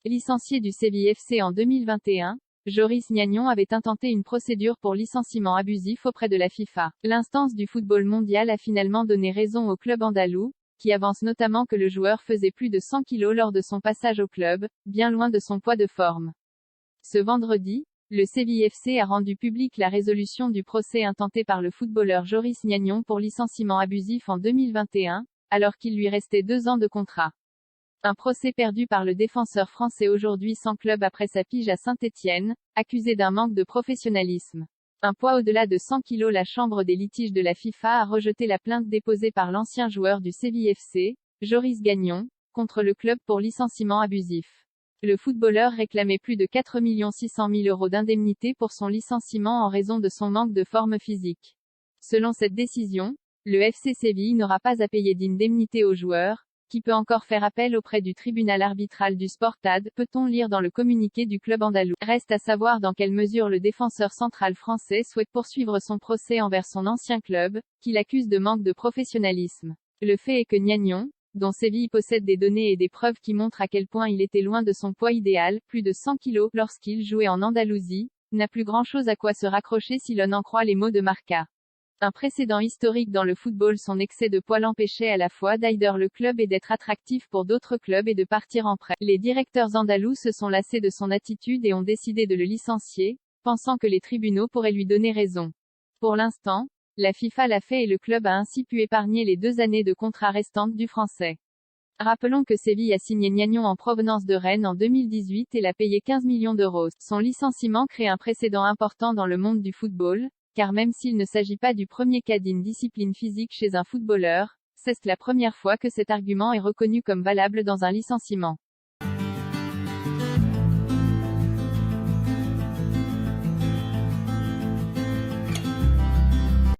Licencié du Séville FC en 2021, Joris Gnagnon avait intenté une procédure pour licenciement abusif auprès de la FIFA. L'instance du football mondial a finalement donné raison au club andalou, qui avance notamment que le joueur faisait plus de 100 kilos lors de son passage au club, bien loin de son poids de forme. Ce vendredi, le Séville FC a rendu publique la résolution du procès intenté par le footballeur Joris Gnagnon pour licenciement abusif en 2021, alors qu'il lui restait 2 ans de contrat. Un procès perdu par le défenseur français aujourd'hui sans club après sa pige à Saint-Étienne, accusé d'un manque de professionnalisme. Un poids au-delà de 100 kg. La Chambre des litiges de la FIFA a rejeté la plainte déposée par l'ancien joueur du Séville FC, Joris Gnagnon, contre le club pour licenciement abusif. Le footballeur réclamait plus de 4 600 000 € d'indemnité pour son licenciement en raison de son manque de forme physique. Selon cette décision, le FC Séville n'aura pas à payer d'indemnité au joueur, qui peut encore faire appel auprès du tribunal arbitral du Sportad, peut-on lire dans le communiqué du club andalou. Reste à savoir dans quelle mesure le défenseur central français souhaite poursuivre son procès envers son ancien club, qu'il accuse de manque de professionnalisme. Le fait est que Gnagnon, dont Séville possède des données et des preuves qui montrent à quel point il était loin de son poids idéal, plus de 100 kg, lorsqu'il jouait en Andalousie, n'a plus grand-chose à quoi se raccrocher si l'on en croit les mots de Marca. Un précédent historique dans le football. Son excès de poids l'empêchait à la fois d'aider le club et d'être attractif pour d'autres clubs et de partir en prêt. Les directeurs andalous se sont lassés de son attitude et ont décidé de le licencier, pensant que les tribunaux pourraient lui donner raison. Pour l'instant, la FIFA l'a fait et le club a ainsi pu épargner les 2 années de contrat restantes du Français. Rappelons que Séville a signé Gnagnon en provenance de Rennes en 2018 et l'a payé 15 millions d'euros. Son licenciement crée un précédent important dans le monde du football, car même s'il ne s'agit pas du premier cas d'indiscipline physique chez un footballeur, c'est la première fois que cet argument est reconnu comme valable dans un licenciement.